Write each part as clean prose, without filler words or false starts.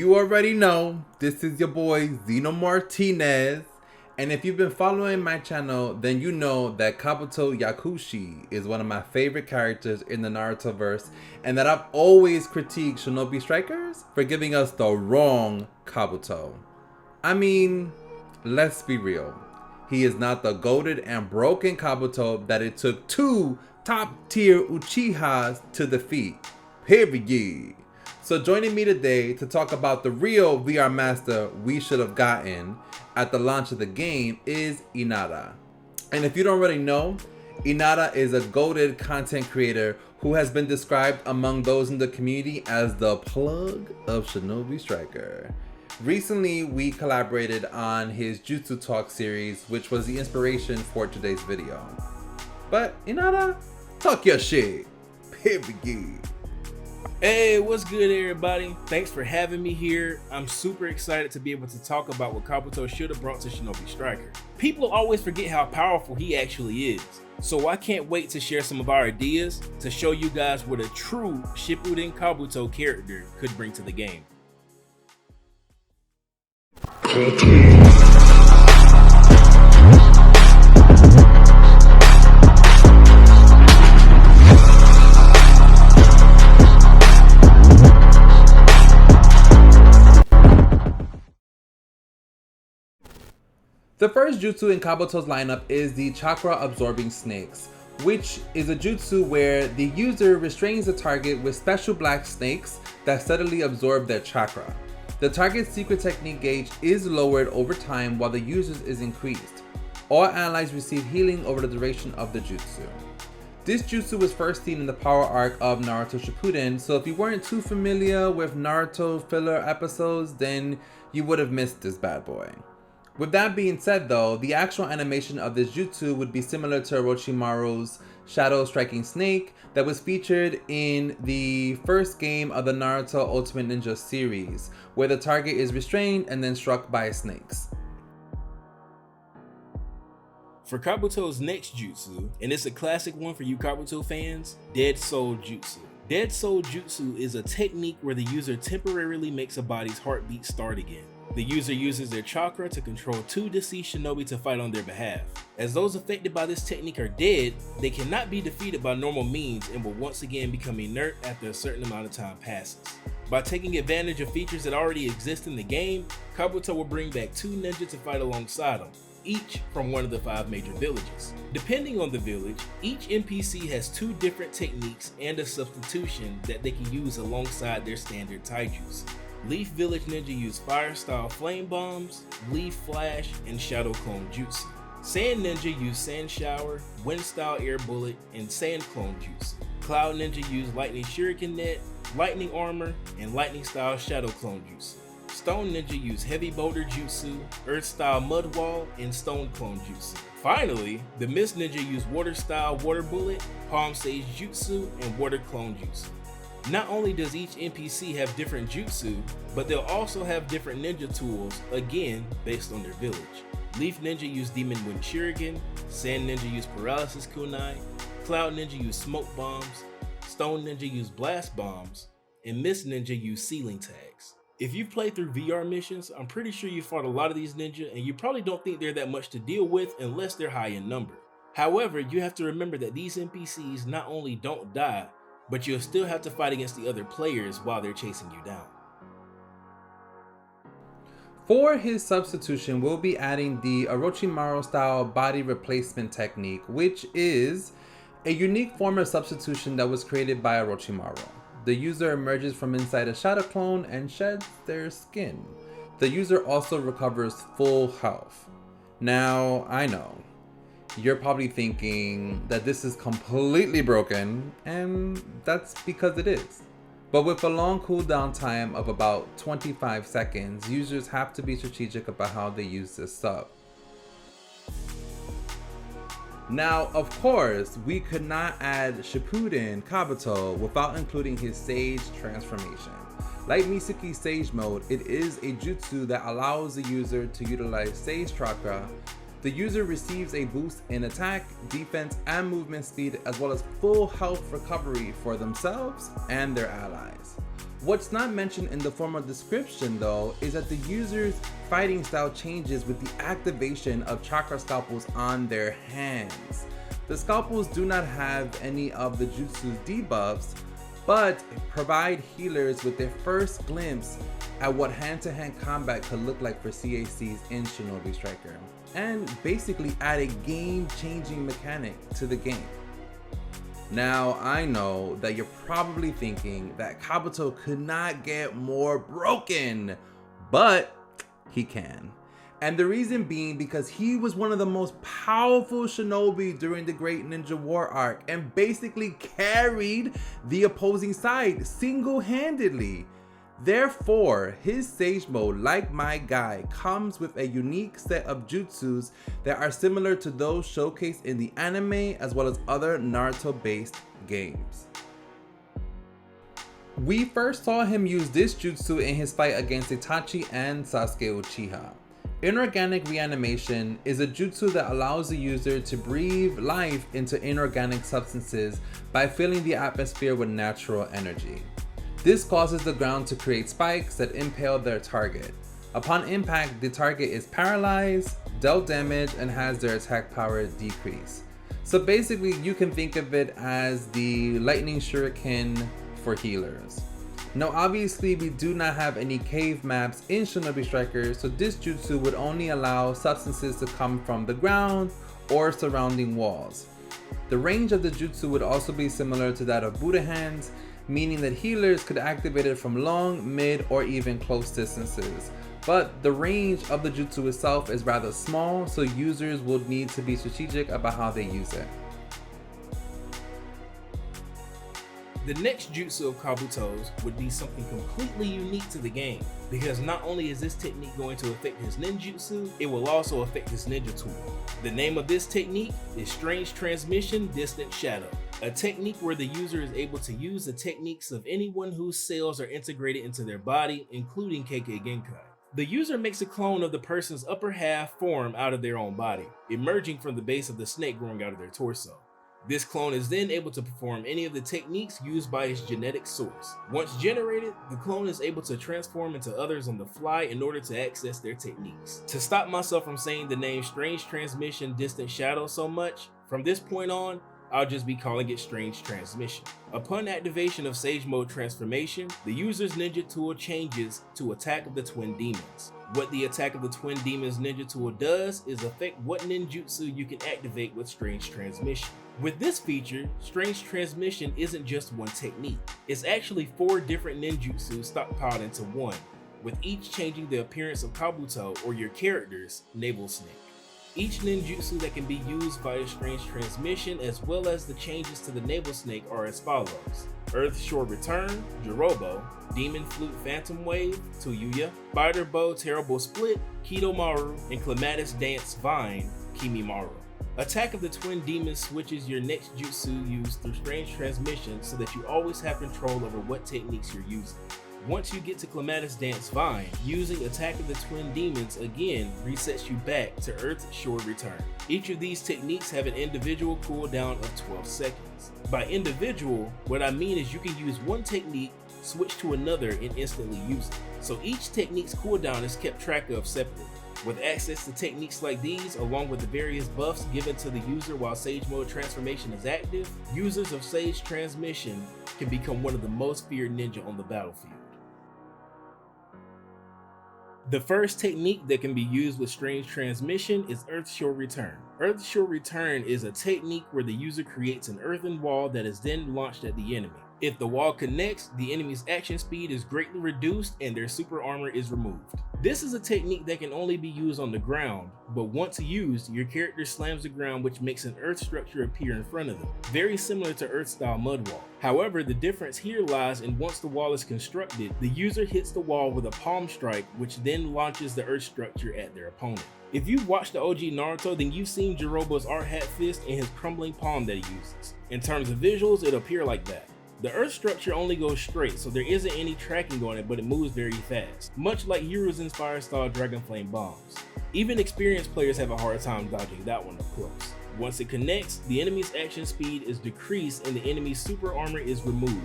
You already know, this is your boy Xeno Martinez, and if you've been following my channel, then you know that Kabuto Yakushi is one of my favorite characters in the Naruto verse, and that I've always critiqued Shinobi strikers for giving us the wrong Kabuto. I mean, let's be real. He is not the goated and broken Kabuto that it took two top tier Uchihas to defeat. Period. So joining me today to talk about the real VR master we should have gotten at the launch of the game is Inada. And if you don't already know, Inada is a goated content creator who has been described among those in the community as the plug of Shinobi Striker. Recently, we collaborated on his Jutsu Talk series, which was the inspiration for today's video. But Inada, talk your shit. Period. Hey, what's good everybody? Thanks for having me here. I'm super excited to be able to talk about what Kabuto should have brought to Shinobi Striker. People always forget how powerful he actually is. So I can't wait to share some of our ideas to show you guys what a true Shippuden Kabuto character could bring to the game. The first jutsu in Kabuto's lineup is the Chakra absorbing snakes, which is a jutsu where the user restrains the target with special black snakes that steadily absorb their chakra. The target's secret technique gauge is lowered over time while the user's is increased. All allies receive healing over the duration of the jutsu. This jutsu was first seen in the power arc of Naruto Shippuden, so if you weren't too familiar with Naruto filler episodes, then you would have missed this bad boy. With that being said though, the actual animation of this jutsu would be similar to Orochimaru's Shadow Striking Snake that was featured in the first game of the Naruto Ultimate Ninja series, where the target is restrained and then struck by snakes. For Kabuto's next jutsu, and it's a classic one for you Kabuto fans, Dead Soul Jutsu. Dead Soul Jutsu is a technique where the user temporarily makes a body's heartbeat start again. The user uses their chakra to control two deceased shinobi to fight on their behalf. As those affected by this technique are dead, they cannot be defeated by normal means and will once again become inert after a certain amount of time passes. By taking advantage of features that already exist in the game, Kabuto will bring back two ninjas to fight alongside him, each from one of the 5 major villages. Depending on the village, each NPC has 2 different techniques and a substitution that they can use alongside their standard taijutsu. Leaf Village Ninja use Fire Style Flame Bombs, Leaf Flash, and Shadow Clone Jutsu. Sand Ninja use Sand Shower, Wind Style Air Bullet, and Sand Clone Jutsu. Cloud Ninja use Lightning Shuriken Net, Lightning Armor, and Lightning Style Shadow Clone Jutsu. Stone Ninja use Heavy Boulder Jutsu, Earth Style Mud Wall, and Stone Clone Jutsu. Finally, the Mist Ninja use Water Style Water Bullet, Palm Sage Jutsu, and Water Clone Jutsu. Not only does each NPC have different jutsu, but they'll also have different ninja tools, again based on their village. Leaf Ninja use Demon Wind Shuriken, Sand Ninja use Paralysis Kunai, Cloud Ninja use Smoke Bombs, Stone Ninja use Blast Bombs, and Mist Ninja use Ceiling Tags. If you've played through VR missions, I'm pretty sure you fought a lot of these ninja and you probably don't think they're that much to deal with unless they're high in number. However, you have to remember that these NPCs not only don't die, but you'll still have to fight against the other players while they're chasing you down. For his substitution, we'll be adding the Orochimaru style body replacement technique, which is a unique form of substitution that was created by Orochimaru. The user emerges from inside a shadow clone and sheds their skin. The user also recovers full health. Now, I know, you're probably thinking that this is completely broken, and that's because it is. But with a long cooldown time of about 25 seconds, users have to be strategic about how they use this sub. Now, of course, we could not add Shippuden Kabuto without including his Sage transformation. Like Misuki's Sage mode, it is a jutsu that allows the user to utilize Sage Chakra. The user receives a boost in attack, defense, and movement speed, as well as full health recovery for themselves and their allies. What's not mentioned in the formal description though is that the user's fighting style changes with the activation of chakra scalpels on their hands. The scalpels do not have any of the jutsu's debuffs, but provide healers with their first glimpse at what hand-to-hand combat could look like for CACs in Shinobi Striker, and basically add a game-changing mechanic to the game. Now, I know that you're probably thinking that Kabuto could not get more broken, but he can. And the reason being because he was one of the most powerful shinobi during the Great Ninja War arc and basically carried the opposing side single-handedly. Therefore, his Sage Mode, like my guy, comes with a unique set of jutsus that are similar to those showcased in the anime as well as other Naruto-based games. We first saw him use this jutsu in his fight against Itachi and Sasuke Uchiha. Inorganic Reanimation is a jutsu that allows the user to breathe life into inorganic substances by filling the atmosphere with natural energy. This causes the ground to create spikes that impale their target. Upon impact, the target is paralyzed, dealt damage, and has their attack power decrease. So basically, you can think of it as the lightning shuriken for healers. Now obviously we do not have any cave maps in Shinobi Striker, so this jutsu would only allow substances to come from the ground or surrounding walls. The range of the jutsu would also be similar to that of Buddha hands, meaning that healers could activate it from long, mid, or even close distances. But the range of the jutsu itself is rather small, so users will need to be strategic about how they use it. The next jutsu of Kabuto's would be something completely unique to the game, because not only is this technique going to affect his ninjutsu, it will also affect his ninja tool. The name of this technique is Strange Transmission Distant Shadow, a technique where the user is able to use the techniques of anyone whose cells are integrated into their body, including Kekkei Genkai. The user makes a clone of the person's upper half form out of their own body, emerging from the base of the snake growing out of their torso. This clone is then able to perform any of the techniques used by its genetic source. Once generated, the clone is able to transform into others on the fly in order to access their techniques. To stop myself from saying the name Strange Transmission Distant Shadow so much, from this point on, I'll just be calling it Strange Transmission. Upon activation of Sage Mode Transformation, the user's ninja tool changes to Attack of the Twin Demons. What the Attack of the Twin Demons ninja tool does is affect what ninjutsu you can activate with Strange Transmission. With this feature, Strange Transmission isn't just one technique. It's actually 4 different ninjutsu stockpiled into one, with each changing the appearance of Kabuto or your character's navel snake. Each ninjutsu that can be used via Strange Transmission as well as the changes to the navel snake are as follows: Earth Shore Return, Jirobo, Demon Flute Phantom Wave, Tuyuya, Spider Bow Terrible Split, Kidomaru, and Clematis Dance Vine, Kimimaru. Attack of the Twin Demons switches your next jutsu used through Strange Transmission so that you always have control over what techniques you're using. Once you get to Clematis Dance Vine, using Attack of the Twin Demons again resets you back to Earth Shore Return. Each of these techniques have an individual cooldown of 12 seconds. By individual, what I mean is you can use one technique, switch to another, and instantly use it. So each technique's cooldown is kept track of separately. With access to techniques like these, along with the various buffs given to the user while Sage Mode Transformation is active, users of Sage Transmission can become one of the most feared ninja on the battlefield. The first technique that can be used with Strange Transmission is Earth Shore Return. Earth Shore Return is a technique where the user creates an earthen wall that is then launched at the enemy. If the wall connects, the enemy's action speed is greatly reduced and their super armor is removed. This is a technique that can only be used on the ground, but once used, your character slams the ground, which makes an earth structure appear in front of them, very similar to Earth-style mud wall. However, the difference here lies in once the wall is constructed, the user hits the wall with a palm strike, which then launches the earth structure at their opponent. If you've watched the OG Naruto, then you've seen Jirobo's Art Hat Fist and his crumbling palm that he uses. In terms of visuals, it'll appear like that. The earth structure only goes straight, so there isn't any tracking on it, but it moves very fast, much like Hiruzen's Fire-style Dragon Flame bombs. Even experienced players have a hard time dodging that one up close. Once it connects, the enemy's action speed is decreased and the enemy's super armor is removed.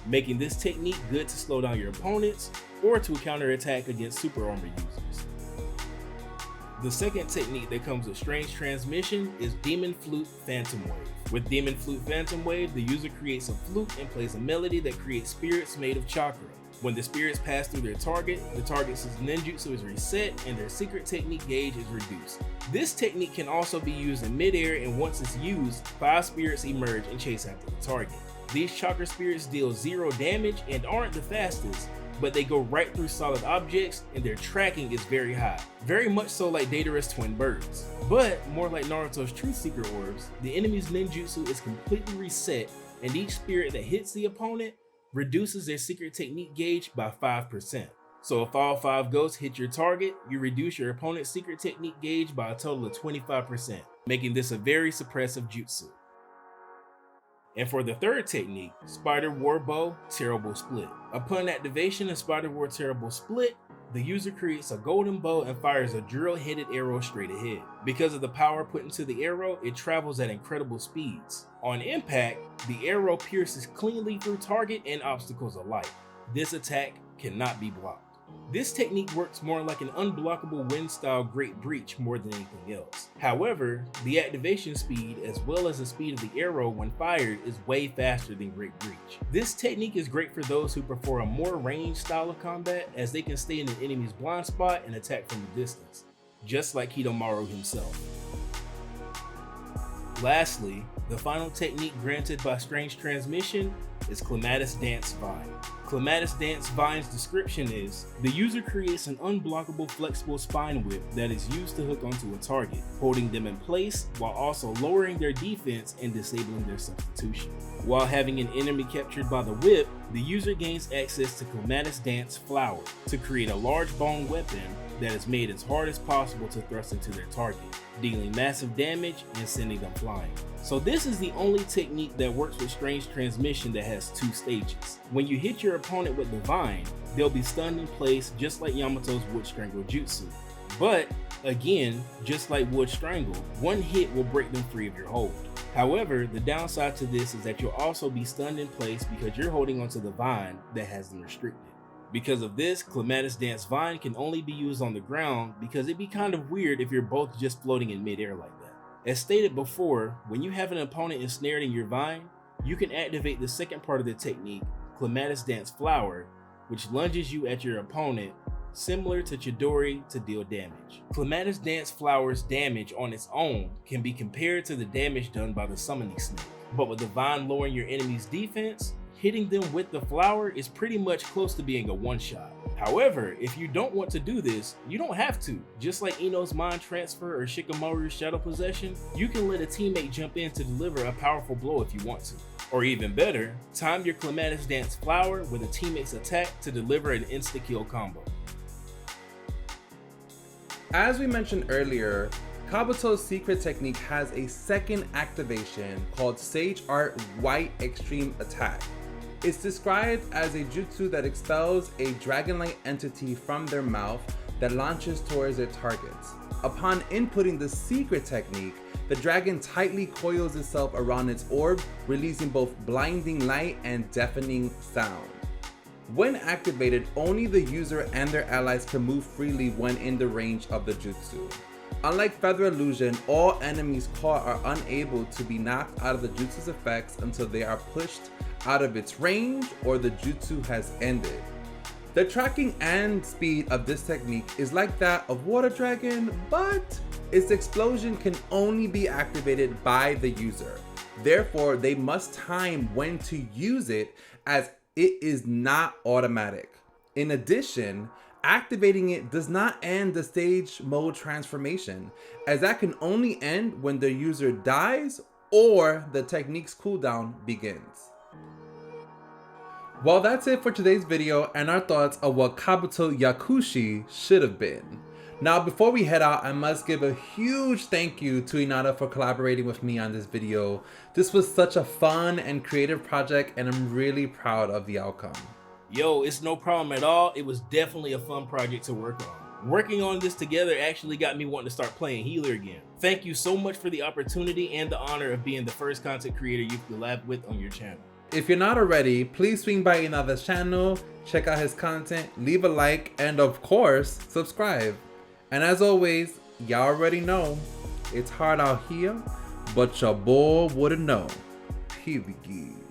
making this technique good to slow down your opponents or to counterattack against super armor users. The second technique that comes with Strange Transmission is Demon Flute Phantom Wave. With Demon Flute Phantom Wave, the user creates a flute and plays a melody that creates spirits made of chakra. When the spirits pass through their target, the target's ninjutsu is reset and their secret technique gauge is reduced. This technique can also be used in midair, and once it's used, 5 spirits emerge and chase after the target. These chakra spirits deal 0 damage and aren't the fastest, but they go right through solid objects and their tracking is very high. Very much so like Datara's twin birds. But more like Naruto's Truth Seeker orbs, the enemy's ninjutsu is completely reset, and each spirit that hits the opponent reduces their secret technique gauge by 5%. So if all 5 ghosts hit your target, you reduce your opponent's secret technique gauge by a total of 25%, making this a very suppressive jutsu. And for the third technique, Spider Warbo Terrible Split. Upon activation of Spider War Terrible Split, the user creates a golden bow and fires a drill-headed arrow straight ahead. Because of the power put into the arrow, it travels at incredible speeds. On impact, the arrow pierces cleanly through target and obstacles alike. This attack cannot be blocked. This technique works more like an unblockable wind-style Great Breach more than anything else. However, the activation speed as well as the speed of the arrow when fired is way faster than Great Breach. This technique is great for those who prefer a more ranged style of combat, as they can stay in an enemy's blind spot and attack from a distance, just like Hidomaru himself. Lastly, the final technique granted by Strange Transmission is Clematis Dance Vine. Clematis Dance Vine's description is, the user creates an unblockable flexible spine whip that is used to hook onto a target, holding them in place while also lowering their defense and disabling their substitution. While having an enemy captured by the whip, the user gains access to Clematis Dance Flower to create a large bone weapon that is made as hard as possible to thrust into their target, dealing massive damage and sending them flying. So this is the only technique that works with Strange Transmission that has 2 stages. When you hit your opponent with the vine, they'll be stunned in place just like Yamato's Wood Strangle Jutsu. But again, just like Wood Strangle, one hit will break them free of your hold. However, the downside to this is that you'll also be stunned in place because you're holding onto the vine that has them restricted. Because of this, Clematis Dance Vine can only be used on the ground because it'd be kind of weird if you're both just floating in midair like that. As stated before, when you have an opponent ensnared in your vine, you can activate the second part of the technique, Clematis Dance Flower, which lunges you at your opponent, similar to Chidori, to deal damage. Clematis Dance Flower's damage on its own can be compared to the damage done by the Summoning Snake, but with the vine lowering your enemy's defense, hitting them with the flower is pretty much close to being a one-shot. However, if you don't want to do this, you don't have to. Just like Ino's Mind Transfer or Shikamaru's Shadow Possession, you can let a teammate jump in to deliver a powerful blow if you want to. Or even better, time your Clematis Dance Flower with a teammate's attack to deliver an insta-kill combo. As we mentioned earlier, Kabuto's secret technique has a second activation called Sage Art White Extreme Attack. It's described as a jutsu that expels a dragon-like entity from their mouth that launches towards their targets. Upon inputting the secret technique, the dragon tightly coils itself around its orb, releasing both blinding light and deafening sound. When activated, only the user and their allies can move freely when in the range of the jutsu. Unlike Feather Illusion, all enemies caught are unable to be knocked out of the jutsu's effects until they are pushed out of its range or the jutsu has ended. The tracking and speed of this technique is like that of Water Dragon, but its explosion can only be activated by the user. Therefore, they must time when to use it, as it is not automatic. In addition, activating it does not end the stage mode transformation, as that can only end when the user dies or the technique's cooldown begins. Well, that's it for today's video and our thoughts of what Kabuto Yakushi should have been. Now, before we head out, I must give a huge thank you to Inada for collaborating with me on this video. This was such a fun and creative project, and I'm really proud of the outcome. Yo, it's no problem at all. It was definitely a fun project to work on. Working on this together actually got me wanting to start playing Healer again. Thank you so much for the opportunity and the honor of being the first content creator you collab with on your channel. if you're not already, please swing by Inada's channel, check out his content, leave a like, and of course, subscribe. And as always, y'all already know, it's hard out here, but your boy wouldn't know. Here we go.